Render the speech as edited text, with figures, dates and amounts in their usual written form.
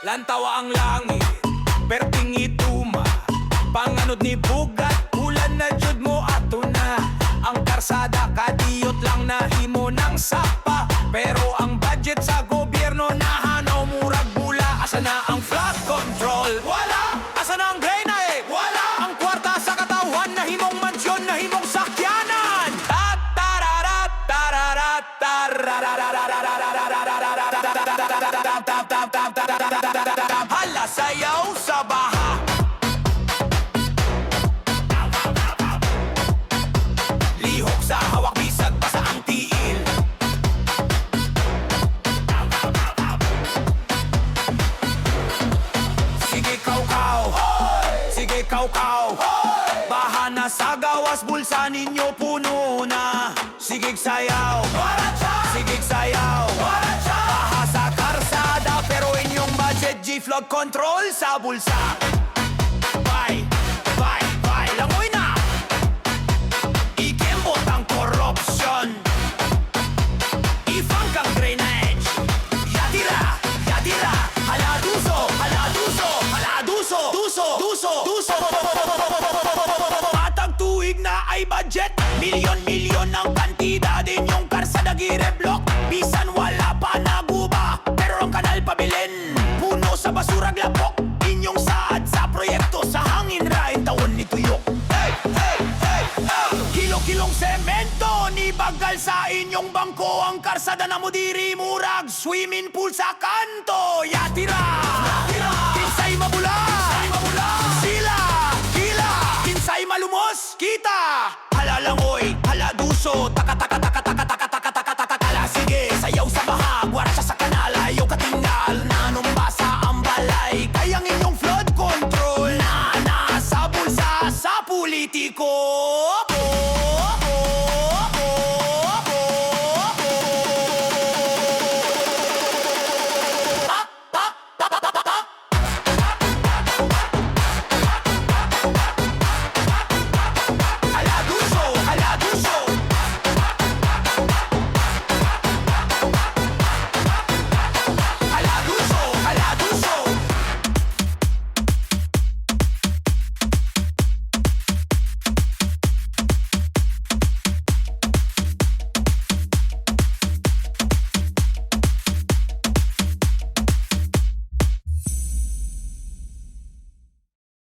Lantawa ang langit, perting ituma. Panganod ni bugat, ulan na jud mo ato na. Ang karsada kadiyot lang na himo ng sapa. Pero ang budget sa gobyerno nahanaw murag bula. Asa na ang flood control? Wala! Asa na ang drainage? Wala! Ang kwarta sa katawan na himong mansyon na himong sakyanan. Hala sayaw sa baha. Lihok sa hawak bisag pa sa ang tiil. Sige kaukaw, sige kaukaw. Baha na sa gawas, bulsa ninyo puno na. Sige sayaw, sige sayaw. Baha sa karsada pero inyong budget G-Flood control sa bulsa. Bye, bye, bye, langoy na. Ikembot ang korupsyon. Ifang kang drainage. Yatira, yatira. Haladuso, haladuso, haladuso. Duso, duso, duso. Matag tuig na ay budget. Milyon-milyon ang kantidad inyong karsada gireblok. Bisan wala pa naguba, pero ang kanal pabilin. Puno sa basurag lapok. Inyong saad sa proyekto sa hangin rain tawon ni tuyok. Hey, hey, hey, hey. Kilo-kilong semento ni bagal sa inyong bangko. Ang karsada na mo diri murag swimming pool sa kanto. Yatira, kinsay mabula, sila, kila, kinsay malumos, kita. Halalangoy, haladuso,